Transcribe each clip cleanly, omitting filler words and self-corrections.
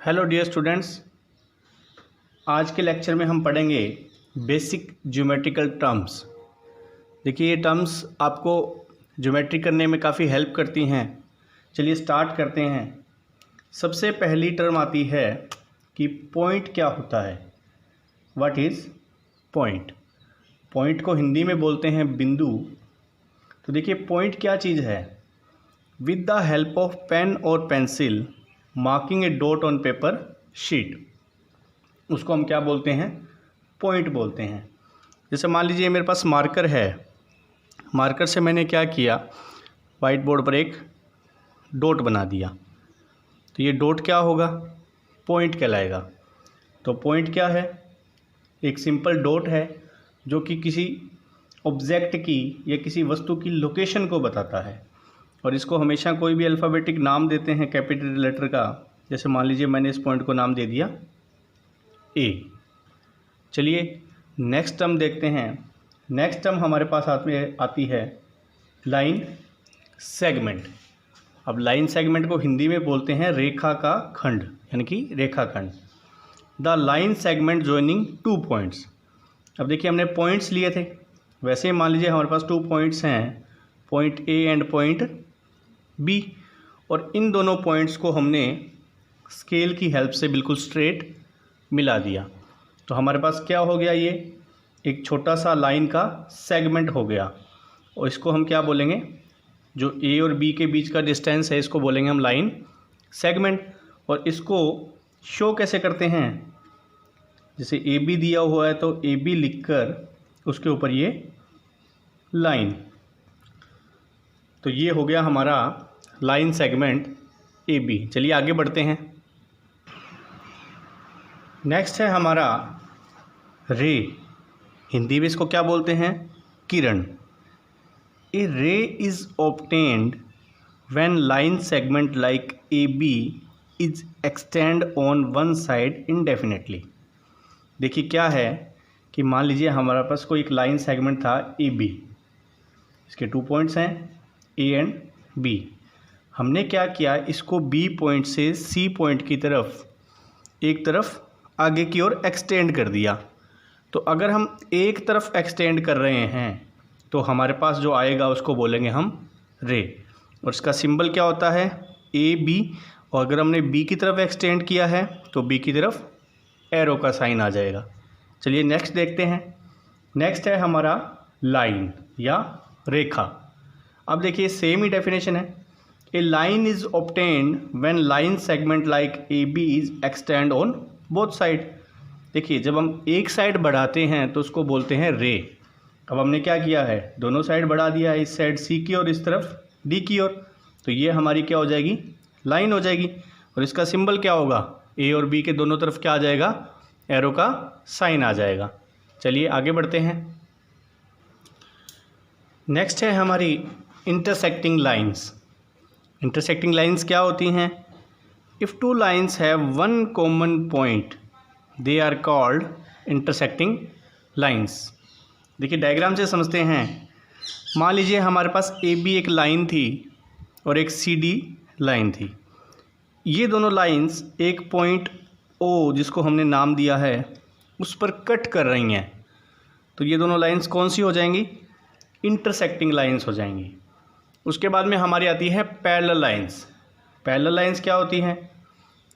Hello dear students, आज के lecture में हम पढ़ेंगे बेसिक ज्योमेट्रिकल टर्म्स। देखिए ये टर्म्स आपको ज्योमेट्री करने में काफ़ी हेल्प करती हैं। चलिए स्टार्ट करते हैं। सबसे पहली टर्म आती है कि पॉइंट क्या होता है। What is point. पॉइंट को हिंदी में बोलते हैं बिंदु। तो देखिए पॉइंट क्या चीज़ है। With the help of pen और pencil marking a dot on paper sheet, उसको हम क्या बोलते हैं, पॉइंट बोलते हैं। जैसे मान लीजिए मेरे पास मार्कर है, मार्कर से मैंने क्या किया, वाइट बोर्ड पर एक डॉट बना दिया, तो ये डॉट क्या होगा, पॉइंट कहलाएगा। तो पॉइंट क्या है, एक सिंपल डॉट है जो कि किसी ऑब्जेक्ट की या किसी वस्तु की लोकेशन को बताता है। और इसको हमेशा कोई भी अल्फ़ाबेटिक नाम देते हैं कैपिटल लेटर का। जैसे मान लीजिए मैंने इस पॉइंट को नाम दे दिया ए। चलिए नेक्स्ट टर्म देखते हैं। नेक्स्ट टर्म हमारे पास आती है लाइन सेगमेंट। अब लाइन सेगमेंट को हिंदी में बोलते हैं रेखा का खंड, यानी कि रेखाखंड। The line segment joining two points. अब देखिए हमने पॉइंट्स लिए थे, वैसे मान लीजिए हमारे पास 2 पॉइंट्स हैं, point A and point B, और इन दोनों पॉइंट्स को हमने स्केल की हेल्प से बिल्कुल स्ट्रेट मिला दिया। तो हमारे पास क्या हो गया, ये एक छोटा सा लाइन का सेगमेंट हो गया। और इसको हम क्या बोलेंगे, जो ए और बी के बीच का डिस्टेंस है इसको बोलेंगे हम लाइन सेगमेंट। और इसको शो कैसे करते हैं, जैसे ए बी दिया हुआ है तो ए बी लिख कर उसके ऊपर ये लाइन, तो ये हो गया हमारा लाइन सेगमेंट ए बी। चलिए आगे बढ़ते हैं। नेक्स्ट है हमारा रे। हिंदी में इसको क्या बोलते हैं, किरण। A ray is obtained when line segment like A B is extend on one side indefinitely. देखिए क्या है कि मान लीजिए हमारे पास कोई एक लाइन सेगमेंट था ए बी, इसके 2 पॉइंट्स हैं ए एंड बी। हमने क्या किया, इसको बी पॉइंट से सी पॉइंट की तरफ एक तरफ आगे की ओर एक्सटेंड कर दिया। तो अगर हम एक तरफ एक्सटेंड कर रहे हैं तो हमारे पास जो आएगा उसको बोलेंगे हम रे। और इसका सिंबल क्या होता है, ए बी। और अगर हमने बी की तरफ एक्सटेंड किया है तो बी की तरफ एरो का साइन आ जाएगा। चलिए नेक्स्ट देखते हैं। नेक्स्ट है हमारा लाइन या रेखा। अब देखिए सेम ही डेफिनेशन है। A line is obtained when line segment like A B is extend on both side. देखिए जब हम एक साइड बढ़ाते हैं तो उसको बोलते हैं रे। अब हमने क्या किया है, दोनों साइड बढ़ा दिया है, इस साइड सी की और इस तरफ डी की ओर, तो ये हमारी क्या हो जाएगी, लाइन हो जाएगी। और इसका सिंबल क्या होगा, ए और बी के दोनों तरफ क्या आ जाएगा, एरो का साइन आ जाएगा। चलिए आगे बढ़ते हैं। नेक्स्ट है हमारी इंटरसेक्टिंग लाइंस। इंटरसेक्टिंग लाइंस क्या होती हैं, if 2 lines have one common point they are called intersecting lines. देखिए डायग्राम से समझते हैं। मान लीजिए हमारे पास ए बी एक लाइन थी और एक सी डी लाइन थी। ये दोनों लाइंस एक पॉइंट ओ जिसको हमने नाम दिया है उस पर कट कर रही हैं। तो ये दोनों लाइंस कौन सी हो जाएंगी, इंटरसेक्टिंग लाइंस हो जाएंगी। उसके बाद में हमारी आती है पैरेलल लाइंस। पैरेलल लाइंस क्या होती हैं,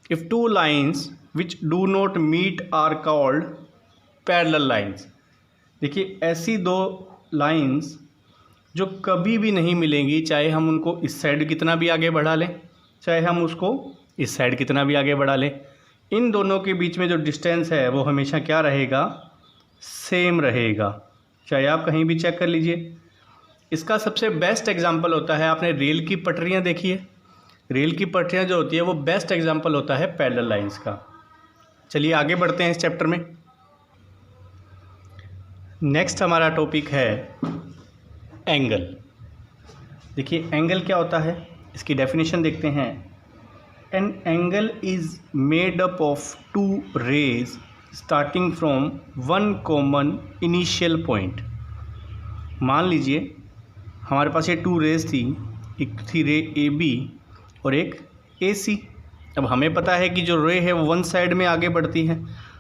if 2 lines which do not meet are called parallel lines. देखिए ऐसी 2 लाइंस जो कभी भी नहीं मिलेंगी, चाहे हम उनको इस साइड कितना भी आगे बढ़ा लें, चाहे हम उसको इस साइड कितना भी आगे बढ़ा लें, इन दोनों के बीच में जो डिस्टेंस है वो हमेशा क्या रहेगा, सेम रहेगा। चाहे आप कहीं भी चेक कर लीजिए। इसका सबसे बेस्ट एग्जांपल होता है, आपने रेल की पटरियां देखी है, रेल की पटरियां जो होती है वो बेस्ट एग्जांपल होता है पैरेलल लाइंस का। चलिए आगे बढ़ते हैं इस चैप्टर में। नेक्स्ट हमारा टॉपिक है एंगल। देखिए एंगल क्या होता है, इसकी डेफिनेशन देखते हैं। An angle is made up of 2 rays starting from one common initial point. मान लीजिए हमारे पास ये 2 रेज थी, एक थी रे ए बी और एक ए सी। अब हमें पता है कि जो रे है वो वन साइड में आगे बढ़ती है,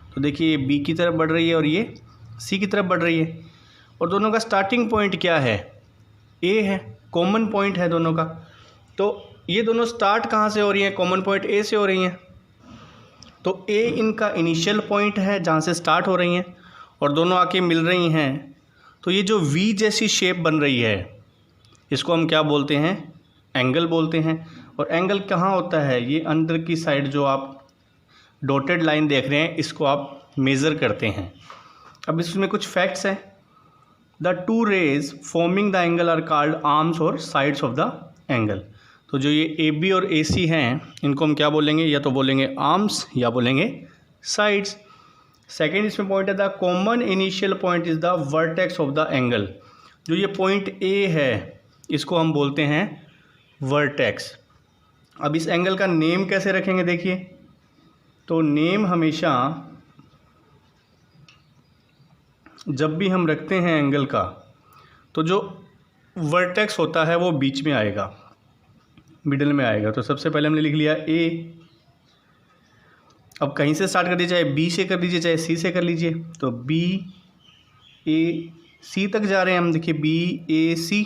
तो देखिए ये बी की तरफ बढ़ रही है और ये सी की तरफ बढ़ रही है, और दोनों का स्टार्टिंग पॉइंट क्या है, ए है, कॉमन पॉइंट है दोनों का। तो ये दोनों स्टार्ट कहाँ से हो रही हैं, कॉमन पॉइंट ए से हो रही हैं, तो ए इनका इनिशियल पॉइंट है जहाँ से स्टार्ट हो रही हैं और दोनों आके मिल रही हैं। तो ये जो वी जैसी शेप बन रही है इसको हम क्या बोलते हैं, एंगल बोलते हैं। और एंगल कहाँ होता है, ये अंदर की साइड जो आप डॉटेड लाइन देख रहे हैं इसको आप मेज़र करते हैं। अब इसमें कुछ फैक्ट्स हैं। The two rays forming the angle are called arms और साइड्स ऑफ द एंगल। तो जो ये ए बी और ए सी हैं इनको हम क्या बोलेंगे, या तो बोलेंगे आर्म्स या बोलेंगे साइड्स। सेकेंड इसमें पॉइंट है the common initial point is the vertex of the angle. जो ये पॉइंट ए है इसको हम बोलते हैं वर्टेक्स। अब इस एंगल का नेम कैसे रखेंगे, देखिए, तो नेम हमेशा जब भी हम रखते हैं एंगल का तो जो वर्टेक्स होता है वो बीच में आएगा, मिडल में आएगा। तो सबसे पहले हमने लिख लिया ए। अब कहीं से स्टार्ट कर दीजिए, चाहे बी से कर लीजिए चाहे सी से कर लीजिए, तो बी ए सी तक जा रहे हैं हम, देखिए बी ए सी,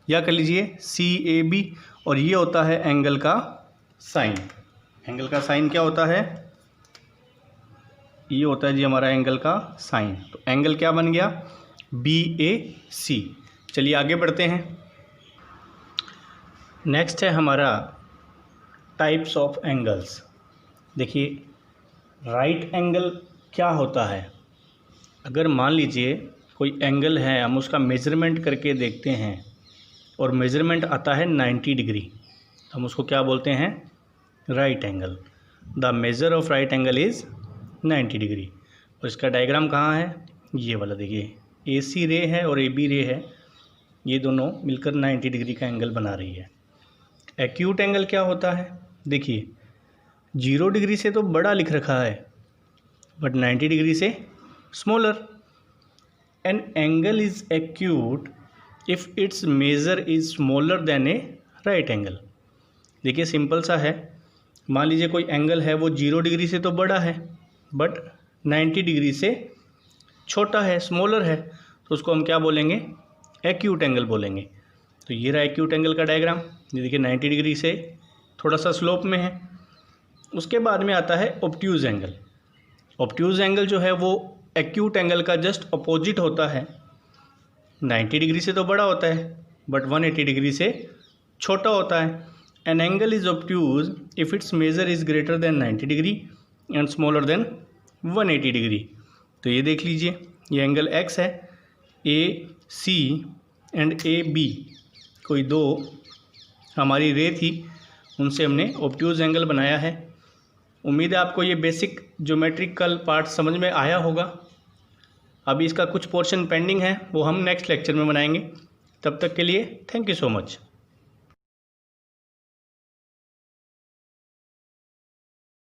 या कर लीजिए सी ए बी, और ये होता है एंगल का साइन। एंगल का साइन क्या होता है, ये होता है जी हमारा एंगल का साइन। तो एंगल क्या बन गया, बी ए सी। चलिए आगे बढ़ते हैं। नेक्स्ट है हमारा टाइप्स ऑफ एंगल्स। देखिए राइट एंगल क्या होता है, अगर मान लीजिए कोई एंगल है, हम उसका मेज़रमेंट करके देखते हैं और मेज़रमेंट आता है 90 डिग्री, तो हम उसको क्या बोलते हैं, right angle. The measure of right angle is 90 degree. और इसका डायग्राम कहाँ है, ये वाला देखिए, ए सी रे है और ए बी रे है, ये दोनों मिलकर 90 डिग्री का एंगल बना रही है। एक्यूट एंगल क्या होता है, देखिए 0 डिग्री से तो बड़ा लिख रखा है बट 90 डिग्री से smaller. An angle is acute if it's measure is smaller than A right angle. देखिए सिंपल सा है, मान लीजिए कोई एंगल है वो 0 डिग्री से तो बड़ा है बट 90 डिग्री से छोटा है, स्मॉलर है, तो उसको हम क्या बोलेंगे, एक्यूट एंगल बोलेंगे। तो ये रहा एक्यूट एंगल का डायग्राम, ये देखिए 90 डिग्री से थोड़ा सा स्लोप में है। उसके बाद में आता है ऑब्ट्यूज एंगल। ऑब्ट्यूज एंगल जो है वो एक्यूट एंगल का जस्ट अपोजिट होता है, 90 डिग्री से तो बड़ा होता है बट 180 डिग्री से छोटा होता है। An angle is obtuse if its measure is greater than 90 degree and smaller than 180 degree. तो ये देख लीजिए, ये एंगल एक्स है, ए सी एंड ए बी कोई दो हमारी रे थी, उनसे हमने ऑब्ट्यूज एंगल बनाया है। उम्मीद है आपको ये बेसिक ज्योमेट्रिकल पार्ट समझ में आया होगा। अभी इसका कुछ पोर्शन पेंडिंग है, वो हम नेक्स्ट लेक्चर में बनाएंगे। तब तक के लिए थैंक यू सो मच।